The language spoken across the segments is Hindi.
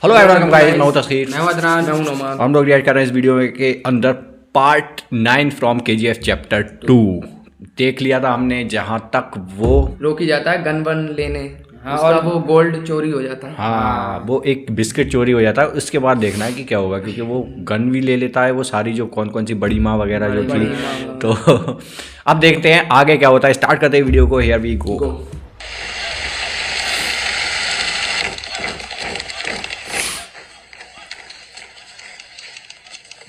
हेलो वेलकम गाइस, मैं हूं तस्खीर। मैं हूं अदनान। मैं हूं नोमान। हम लोग रिएक्ट कर रहे हैं इस वीडियो के अंदर पार्ट 9 फ्रॉम KGF चैप्टर 2। देख लिया था हमने जहां तक वो रोकी जाता है गन वन लेने। हाँ, उसका और वो गोल्ड चोरी हो जाता है। हाँ वो एक बिस्किट चोरी हो जाता है। उसके बाद देखना है कि क्या होगा, क्योंकि वो गन भी ले लेता है, वो सारी जो कौन कौन सी बड़ी माँ वगैरह जो बड़ी थी। माँ। तो अब देखते हैं आगे क्या होता है। स्टार्ट करते हैं वीडियो को। Here we go. गो।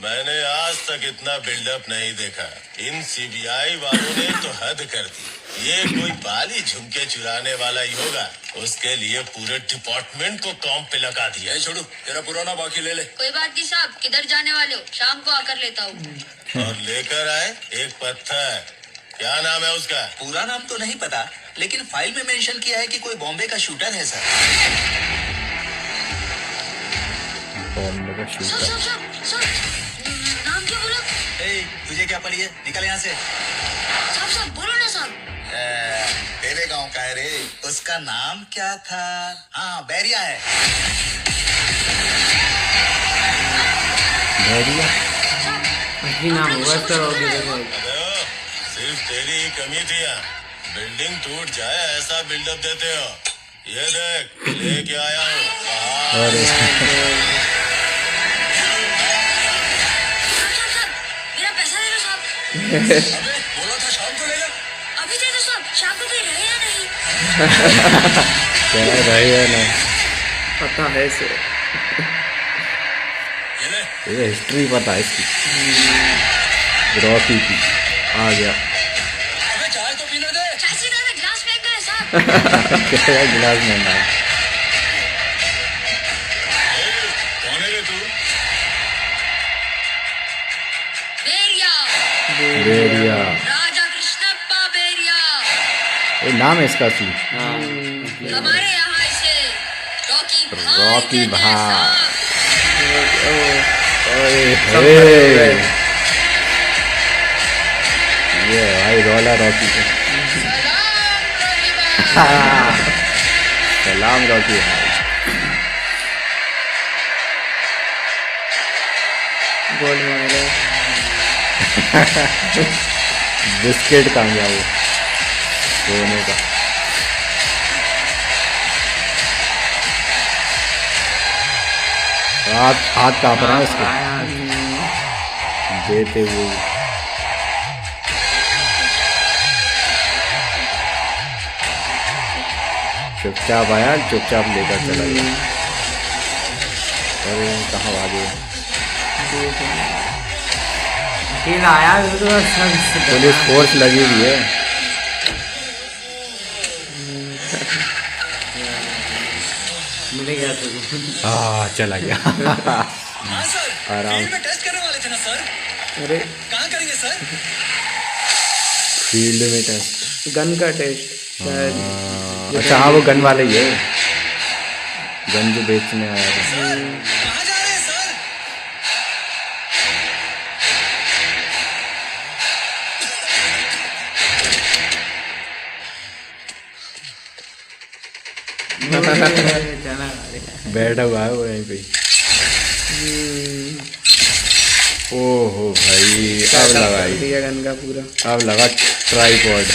मैंने आज तक इतना बिल्डअप नहीं देखा। इन सीबीआई वालों ने तो हद कर दी। ये कोई बाली झुमके चुराने वाला ही होगा। उसके लिए पूरे डिपार्टमेंट को काम पे लगा दिया। छोड़ू, तेरा पुराना बाकी ले ले। कोई बात नहीं साहब, किधर जाने वाले हो? शाम को आकर लेता हूँ। और लेकर आए एक पत्थर। क्या नाम है उसका? पूरा नाम तो नहीं पता, लेकिन फाइल में मेंशन किया है कि कोई बॉम्बे का शूटर है सर। बॉम्बे का सब शूटर। सब सब सब नाम क्या बोला? ए, तुझे क्या पड़ी है? निकल यहाँ से। साहब साहब बोलो ना साहब। तेरे गांव का है रे। उसका नाम क्या था? हाँ, बैरिया है। भेड़िया। असली नाम होगा इसका। अरे, सिर्फ तेरी ही कमी थी यहाँ। बिल्डिंग टूट जाए ऐसा बिल्डअप देते हो। ये देख, लेके आया हूँ। अरे साहब मेरा पैसा दे दो साहब। अबे, बोला था शाम को ले जा। अभी दे दो साहब, शाम को भी रहे या नहीं? क्या रही है ना, पता है इसे। ये ले। ये हिस्ट्री पता है इसकी। रॉकी की आ गया। अबे, चाय तो पीने दे। चाय से ज्यादा गिलास फेंक गए साहब। क्या गिलास में ना। कौन है रे तू? बेरिया, भेड़िया। राजा कृष्णप्पा बेरिया। ये नाम है इसका असली। हमारे यहाँ इसे रॉकी भाई रॉकी कहते हैं भाई। साहब। ओए सब हे। खड़े हो गए। ये भाई रोला रॉकी का। सलाम रॉकी भाई। सलाम रॉकी भाई। गोल्ड मांग रहे। बिस्किट कहाँ गया वो सोने का। हाथ कांप रहा है इसको देते हुए। चुपचाप आया, चुपचाप लेकर चला गया। अरे कहाँ भागे। अकेला आया वो तो सब पुलिस फोर्स लगी हुई है। मिल गया तो। चला गया। हाँ सर, आराम। फील्ड में टेस्ट करने वाले थे ना सर। अरे कहाँ करेंगे सर? फील्ड में टेस्ट। गन का टेस्ट शायद। अच्छा हाँ, वो गन वाला ही है। गन जो बेचने आया था। कहाँ जा रहे हैं सर? चला बैठा हुआ है वो यहीं पे। ओहो भाई, अब लगाई। दिया गन का पूरा। अब लगा ट्राइपॉड।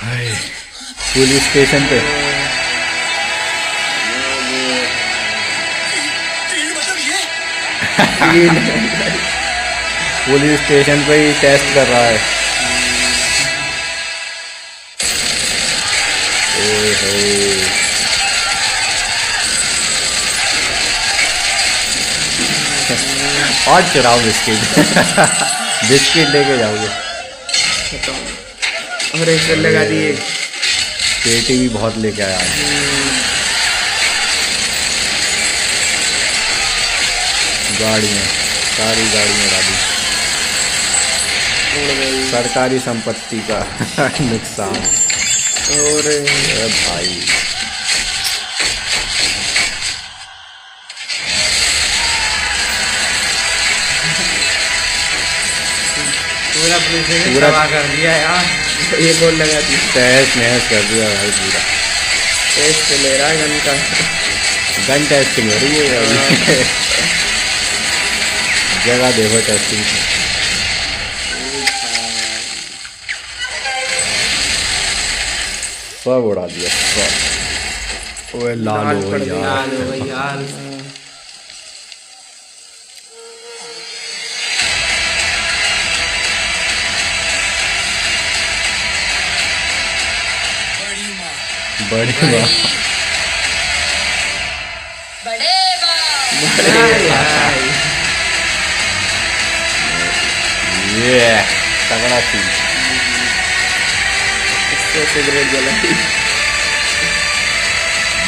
हाय, पुलिस स्टेशन पे। फील्ड मतलब ये? पुलिस स्टेशन पे ही टेस्ट कर रहा है। ओए होए। और चुराओ बिस्किट। बिस्किट लेके जाओगे। और एक लगा दिए। पेटी भी बहुत लेके आया है। गाड़ियाँ, सारी गाड़ियाँ डाली। सरकारी संपत्ति का नुकसान। और अरे भाई पूरा पुलिस पूरा- तबाह कर दिया यार। ये बॉल लगा दी। तहस नहस कर दिया भाई पूरा। टेस्ट ले रहा है गन का। गन टेस्टिंग हो रही है अभी। जगह देखो टेस्टिंग की। सब उड़ा दिया सब। ओए लाल हो गई यार। लाल हो गई यार। बड़ी बात। बड़े बाप। ये तगड़ा सीन। इससे सिगरेट जलाई।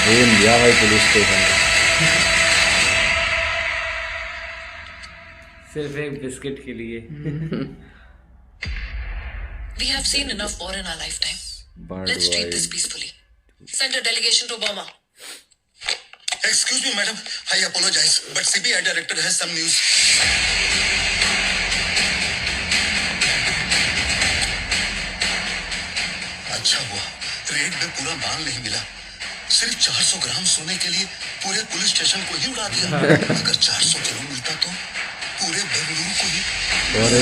भूल दिया भाई पुलिस स्टेशन का। सिर्फ एक बिस्किट के लिए। We have seen enough war in our lifetime. Bad Let's treat boy. this peacefully. Send a delegation to Burma. Excuse me, madam. I apologize, but CBI director has some news. अच्छा हुआ रेड में पूरा माल नहीं मिला। सिर्फ 400 ग्राम सोने के लिए पूरे पुलिस स्टेशन को ही उड़ा दिया। अगर 400 किलो मिलता तो पूरे बेंगलुरु को ही। अरे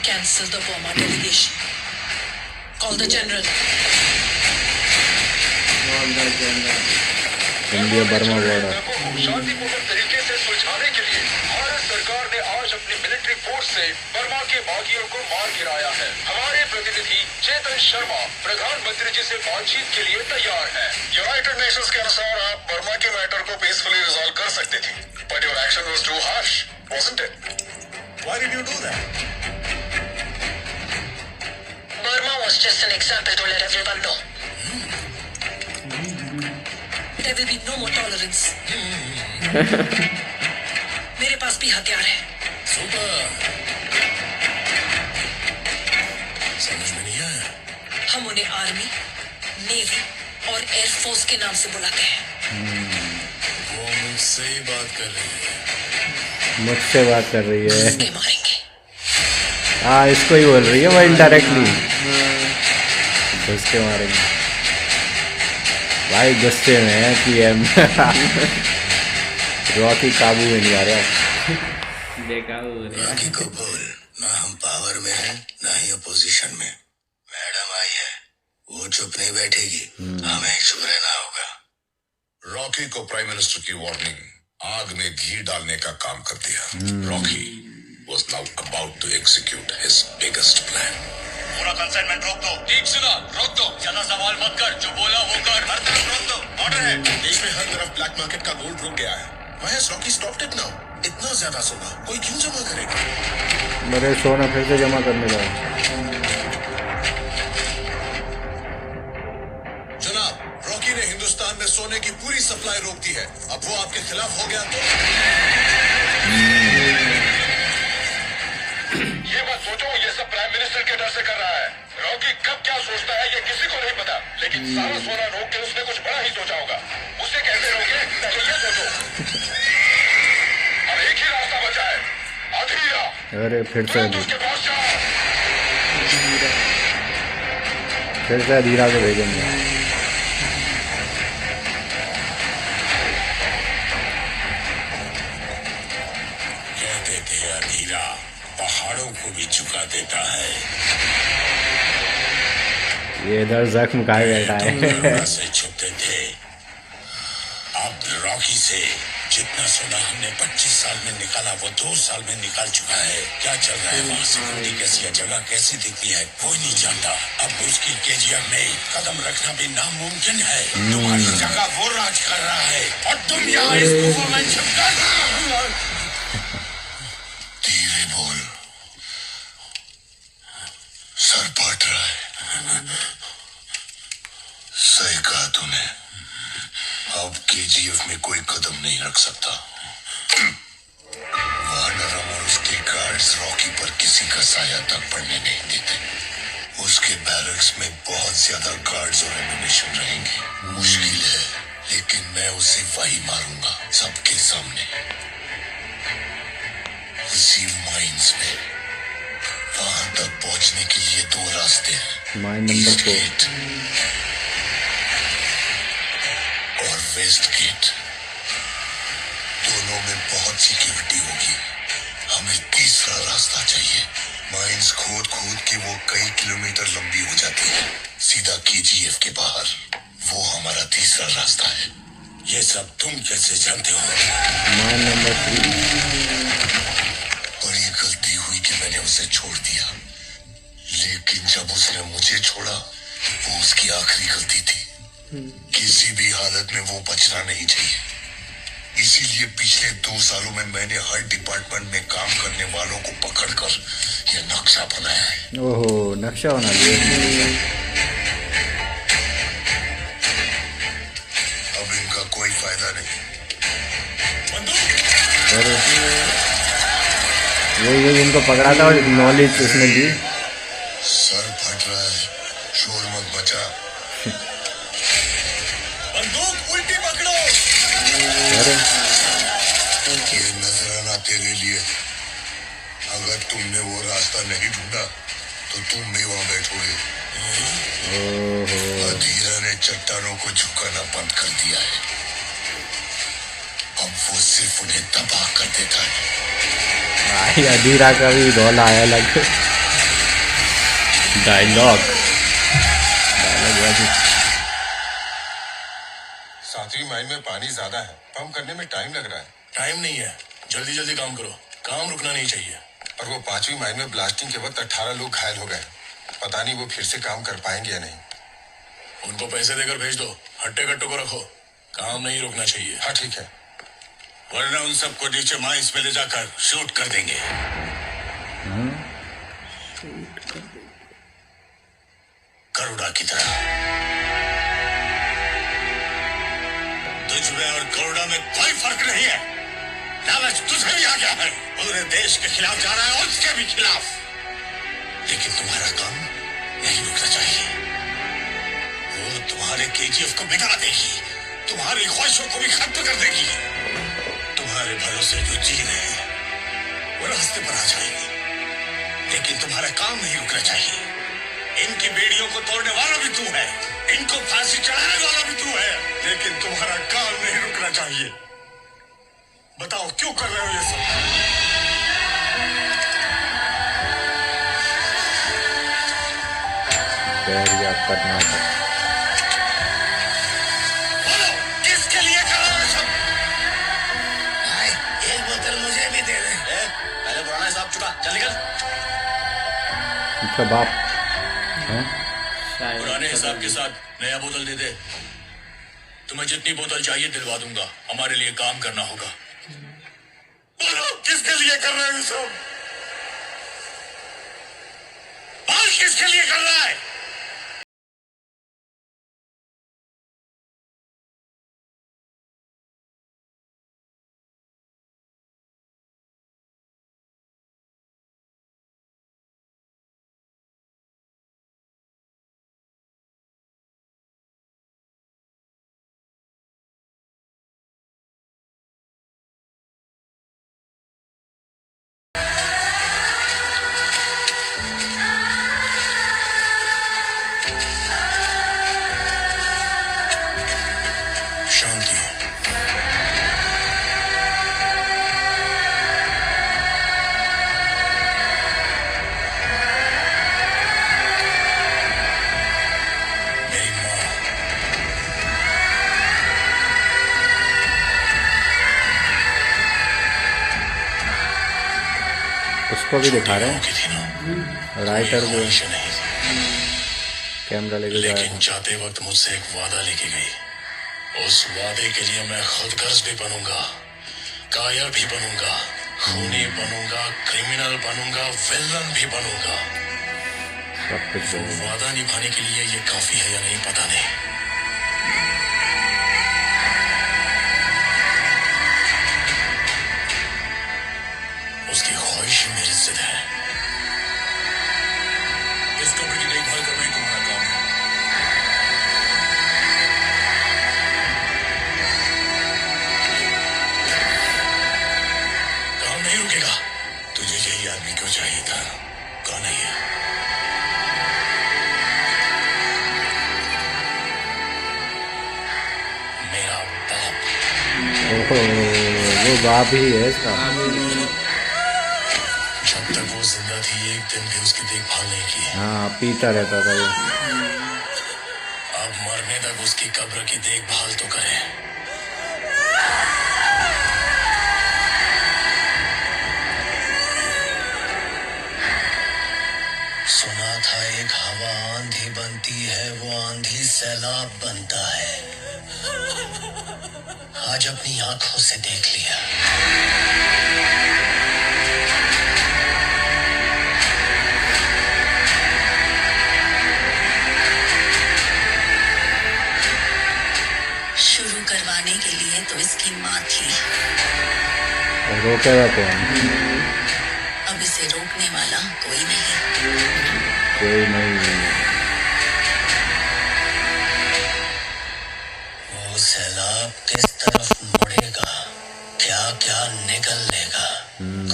Cancel the Burma delegation. Call the general. India Burma border. शांतिपूर्ण तरीके से सुलझाने के लिए भारत सरकार ने आज अपनी मिलिट्री फोर्स से बर्मा के बागियों को मार गिराया है। हमारे प्रतिनिधि चेतन शर्मा प्रधानमंत्री जी से बातचीत के लिए तैयार है। यूनाइटेड नेशंस के अनुसार आप बर्मा के मैटर को पीसफुली रिजॉल्व कर सकते थे, but your action was too harsh, wasn't it? Why did you do that? Burma was just an example to let everyone know. There will be no more tolerance. मेरे पास भी हथियार है। सुपर। समझ में नहीं आया। हम उन्हें आर्मी, नेवी और एयरफोर्स के नाम से बुलाते हैं। वो मुझसे ही बात कर रही है। मुझसे बात कर रही है। इसके मारेंगे। हाँ इसको ही बोल रही है वो इनडायरेक्टली। घुस के मारेंगे भाई। गुस्से में है कि एम रॉकी काबू में नहीं आ रहा। देखा हो रहा। रॉकी को बोल, ना हम पावर में हैं, ना ही अपोजिशन में। मैडम आई है, वो चुप नहीं बैठेगी, हमें चुप रहना होगा। रॉकी को प्राइम मिनिस्टर की वार्निंग आग में घी डालने का काम कर दिया। Rocky was now about to execute his biggest plan. पूरा कंसाइनमेंट रोक दो। ठीक सुना, रोक दो। ज्यादा सवाल मत कर, जो बोला वो कर। हर तरफ रोक दो, ऑर्डर है। देश में हर तरफ ब्लैक मार्केट का गोल्ड रुक गया है। Why has Rocky stopped it now? इतना ज्यादा सोना कोई क्यों जमा करेगा? मेरे सोना फिर से जमा करने का। जनाब, रॉकी ने हिंदुस्तान में सोने की पूरी सप्लाई रोक दी है। अब वो आपके खिलाफ हो गया तो ये मत सोचो ये सब प्राइम मिनिस्टर के डर से कर रहा है। रॉकी कब क्या सोचता है ये किसी को नहीं पता, लेकिन सारा सोना रोक के उसने कुछ बड़ा ही सोचा होगा। उसे कैसे रोके पहले ये सोचो। अब एक ही रास्ता बचा है, अधीरा। अरे फिर तुरंत उसके पास जाओ। से धीरा को भेजेंगे। कहते थे अधीरा पहाड़ों को भी झुका देता है। ये इधर जख्म खाए बैठा है। करुणा से छुपते थे। अब रॉकी से जितना सोना हमने 25 साल में निकाला वो 2 साल में निकाल चुका है। क्या चल रहा है वहाँ, सिक्योरिटी कैसी है, जगह कैसी दिखती है, कोई नहीं जानता। अब उसकी केजीएफ में कदम रखना भी नामुमकिन है। तुम्हारी जगह वो राज कर रहा है और तुम यहाँ इस गुफा में छिपकर। धीरे बोल, सर फट रहा है। सही कहा तूने, अब केजीएफ में कोई कदम नहीं रख सकता। वानरम और उसके गार्ड्स रॉकी पर किसी का साया तक पड़ने नहीं देते। उसके बैरक्स में बहुत ज्यादा गार्ड्स और एम्युनिशन रहेंगे। मुश्किल है, लेकिन मैं उसे वही मारूंगा सबके सामने, उसी माइंस में। वहां तक पहुंचने के लिए दो रास्ते हैं, माइन नंबर ईस्ट 4। गेट और वेस्ट गेट। दोनों में बहुत सिक्योरिटी होगी। हमें तीसरा रास्ता चाहिए। माइंस खोद खोद के वो कई किलोमीटर लंबी हो जाती है, सीधा केजीएफ के बाहर। वो हमारा तीसरा रास्ता है। ये सब तुम कैसे जानते हो? Mine number 3। बड़ी गलती हुई कि मैंने उसे छोड़ दिया, लेकिन जब उसने मुझे छोड़ा, वो उसकी आखिरी गलती थी। किसी भी हालत में वो बचना नहीं चाहिए। इसीलिए पिछले 2 सालों में मैंने हर डिपार्टमेंट में काम करने वालों को पकड़कर यह नक्शा बनाया है। ओहो, नक्शा बना लिया। अब इनका कोई फायदा नहीं। और वही इनको पकड़ा था और नॉलेज उसने दी। सर फट रहा है, शोर मत मचा। बंदूक उल्टी पकड़ो। अरे ये नजराना तेरे लिए। अगर तुमने वो रास्ता नहीं ढूंढा तो तुम भी वहां बैठोगे। अधीरा ने चट्टानों को झुकाना बंद कर दिया है। अब वो सिर्फ उन्हें तबाह कर देता है। भाई अधीरा का भी रोल आया लग। डायलॉग सातवीं माइन में पानी ज्यादा है, पंप करने में टाइम लग रहा है। टाइम नहीं है, जल्दी जल्दी काम करो। काम रुकना नहीं चाहिए। और वो 5वीं माइन में ब्लास्टिंग के वक्त 18 लोग घायल हो गए। पता नहीं वो फिर से काम कर पाएंगे या नहीं। उनको पैसे देकर भेज दो, हट्टे कट्टों को रखो। काम नहीं रुकना चाहिए। हाँ ठीक है, वरना उन सबको नीचे माइंस में ले जाकर शूट कर देंगे। करुणा की तरह। तुझमें और करुणा में कोई फर्क नहीं है। लालच तुझे भी आ गया है। पूरे देश के खिलाफ जा रहा है और उसके भी खिलाफ। लेकिन तुम्हारा काम नहीं रुकना चाहिए। वो तुम्हारे केजीएफ को बिगाड़ देगी, तुम्हारी ख्वाहिशों को भी खत्म कर देगी। तुम्हारे भरोसे जो जी रहे हैं वो रास्ते पर आ जाएंगे, लेकिन तुम्हारा काम नहीं रुकना चाहिए। इनकी बेड़ियों को तोड़ने वाला भी तू है, इनको फांसी चढ़ाने वाला भी तू है, लेकिन तुम्हारा काम नहीं रुकना चाहिए। बताओ क्यों कर रहे हो ये सब? बैरिया कर्नाटक। बोलो किसके लिए कर रहे हो ये सब? भाई एक बोतल मुझे भी दे दे। पहले पुराना हिसाब चुका, चल निकल। इनका बाप है। पुराने हिसाब के साथ नया बोतल दे दे। तुम्हें जितनी बोतल चाहिए दिलवा दूंगा। हमारे लिए काम करना होगा। बोलो किसके लिए कर रहे हो ये सब? बोल किसके लिए कर रहा है? शांति। मेरी माँ उसको भी दिखा रहे हैं। की थी ना, राइटर कोई जो ख्वाहिश नहीं, कैमरा लेके जा रहा लेकिन है। जाते वक्त मुझसे एक वादा लेके गई। उस वादे के लिए मैं खुदगर्ज भी बनूंगा, कायर भी बनूंगा, खूनी बनूंगा, क्रिमिनल बनूंगा, विलन भी बनूंगा। सब कुछ वो बोल। वादा निभाने के लिए ये काफी है या नहीं पता नहीं। उसकी ख्वाहिश ही मेरी जिद है। इस कब्र की देखभाल करना ही तुम्हारा काम है। काम नहीं रुकेगा। तुझे यही आदमी क्यों चाहिए था? कौन है ये? वो बाप ही है इसका। जब तक वो जिंदा थी एक दिन भी उसकी देखभाल नहीं की। हाँ, पीता रहता था ये। अब मरने तक उसकी कब्र की देखभाल तो करें। सुना था एक हवा आंधी बनती है, वो आंधी सैलाब बनता है। आज अपनी आंखों से देख लिया। शुरू करवाने के लिए तो इसकी माँ थी, और रोकेगा कौन? अब इसे रोकने वाला कोई नहीं। कोई नहीं। वो सैलाब किस तरफ मुड़ेगा, क्या क्या निकल लेगा,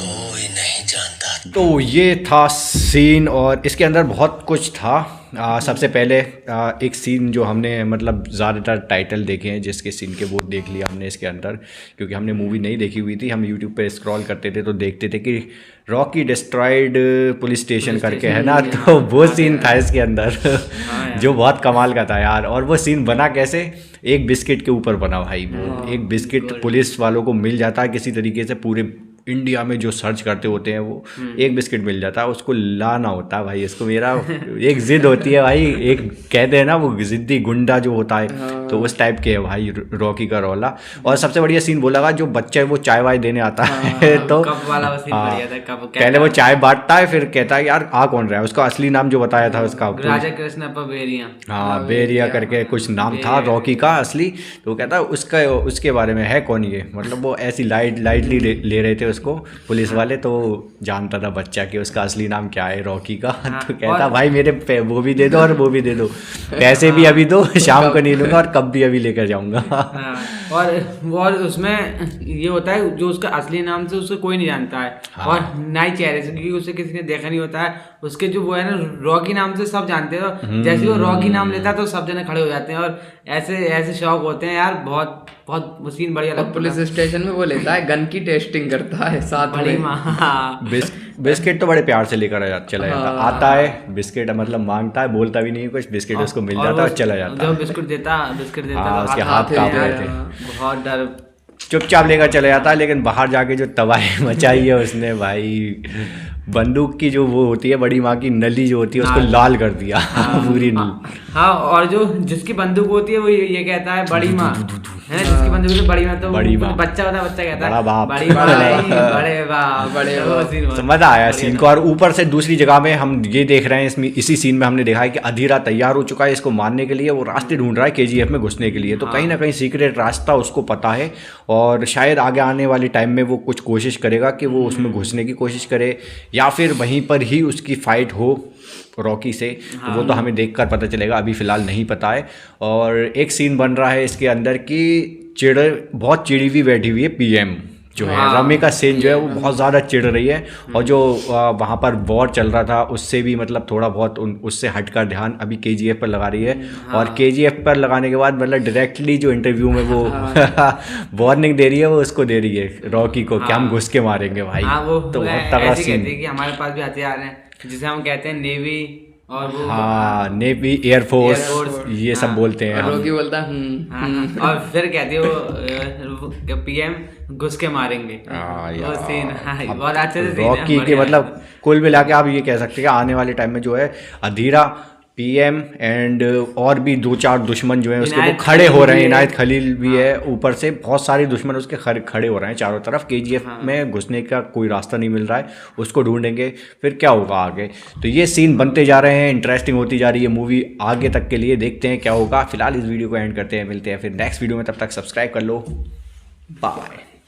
कोई नहीं जानता। तो ये था सीन और इसके अंदर बहुत कुछ था। सबसे पहले एक सीन जो हमने मतलब ज़्यादातर टाइटल देखे हैं जिसके सीन के वो देख लिया हमने इसके अंदर, क्योंकि हमने मूवी नहीं देखी हुई थी। हम यूट्यूब पे स्क्रॉल करते थे तो देखते थे कि रॉकी डिस्ट्रॉयड पुलिस स्टेशन करके है ना, तो वो सीन था इसके अंदर जो बहुत कमाल का था यार। और वो सीन बना कैसे, एक बिस्किट के ऊपर बना भाई। वो एक बिस्किट पुलिस वालों को मिल जाता है किसी तरीके से, पूरे इंडिया में जो सर्च करते होते हैं वो एक बिस्किट मिल जाता है, उसको लाना होता है भाई। इसको मेरा एक जिद होती है भाई, एक कहते हैं ना वो जिद्दी गुंडा जो होता है, तो उस टाइप के है भाई रॉकी का रोला। और सबसे बढ़िया सीन बोला जो बच्चा है वो चाय वाय देने आता है तो कप वाला सीन बढ़िया था। कप पहले वो चाय बांटता है, फिर कहता है यार आ कौन रहा है, उसका असली नाम जो बताया था उसका राजा कृष्णप्पा बेरिया। हाँ, बेरिया करके कुछ नाम था रॉकी का असली। तो कहता है उसके बारे में है कौन ये, मतलब वो ऐसी लाइटली ले रहे थे उसको पुलिस वाले, तो जानता था बच्चा कि उसका असली नाम क्या है रॉकी का। तो कहता भाई मेरे वो भी दे दो और वो भी दे दो, पैसे भी अभी दो, शाम को नहीं लूंगा और कब भी अभी लेकर जाऊंगा। और उसमें ये होता है जो उसका असली नाम से उसको कोई नहीं जानता है, और ना ही चेहरे से, क्योंकि उसे किसी ने देखा नहीं होता है। उसके जो वो है ना रॉकी नाम से सब जानते हैं, जैसे वो रॉकी नाम लेता है तो सब जने खड़े हो जाते हैं और ऐसे शौक होते हैं यार। बहुत बहुत सीन बढ़िया लगता है। पुलिस स्टेशन में वो लेता है गन की टेस्टिंग करता है साथ में। बिस्किट तो बड़े प्यार से लेकर चला जाता, आता है बिस्किट मतलब मांगता है, बोलता भी नहीं कुछ, बिस्किट उसको मिल जाता है और चला जाता है। बिस्किट देता उसके हाथ कांप रहे थे, बहुत डर, चुपचाप लेकर चले जाता है। लेकिन बाहर जाके जो तबाही मचाई है उसने भाई, बंदूक की जो वो होती है बड़ी माँ की नली जो होती है उसको लाल कर दिया पूरी नली। हाँ, और जो जिसकी बंदूक होती है वो ये कहता है बड़ी माँ है, जिसकी बंदूक होती है बड़ी माँ, तो बड़ी माँ बच्चा होता है, बच्चा कहता है बड़ा बाप, बड़ी बाप, बड़े बाप। मजा आया सीन को। और ऊपर से दूसरी जगह में हम ये देख रहे हैं, इसमें इसी सीन में हमने देखा है कि अधीरा तैयार हो चुका है इसको मारने के लिए, वो रास्ते ढूंढ रहा है केजीएफ में घुसने के लिए। तो कहीं ना कहीं सीक्रेट रास्ता उसको पता है, और शायद आगे आने वाले टाइम में वो कुछ कोशिश करेगा कि वो उसमें घुसने की कोशिश करे, या फिर वहीं पर ही उसकी फाइट हो रॉकी से। तो वो तो हमें देखकर पता चलेगा, अभी फ़िलहाल नहीं पता है। और एक सीन बन रहा है इसके अंदर कि बहुत चिड़ी हुई बैठी हुई है पीएम जो है, रमिका सेन जो है वो बहुत ज़्यादा चिढ़ रही है। और जो वहाँ पर वॉर चल रहा था उससे भी मतलब थोड़ा बहुत उससे हटकर ध्यान अभी केजीएफ पर लगा रही है। और केजीएफ पर लगाने के बाद मतलब डायरेक्टली जो इंटरव्यू में वो वार्निंग दे रही है, वो उसको दे रही है रॉकी को कि हम घुस के मारेंगे भाई। तो बहुत तगड़ा सीन कि हमारे पास भी हथियार हैं जिसे हम कहते हैं नेवी, और वो नेवी एयरफोर्स ये सब बोलते हैं। रॉकी बोलता और फिर कहती है वो पीएम घुस के मारेंगे। वो सीन बहुत अच्छे से रॉकी के मतलब कुल मिला के आप ये कह सकते हैं कि आने वाले टाइम में जो है अधीरा, पीएम एंड और भी 2-4 दुश्मन जो हैं उसके वो खड़े हो रहे हैं। इनायत खलील भी है, ऊपर से बहुत सारे दुश्मन उसके खड़े हो रहे हैं चारों तरफ। केजीएफ में घुसने का कोई रास्ता नहीं मिल रहा है, उसको ढूंढेंगे, फिर क्या होगा आगे। तो ये सीन बनते जा रहे हैं, इंटरेस्टिंग होती जा रही है मूवी आगे तक के लिए, देखते हैं क्या होगा। फिलहाल इस वीडियो को एंड करते हैं, मिलते हैं फिर नेक्स्ट वीडियो में, तब तक सब्सक्राइब कर लो, बाय।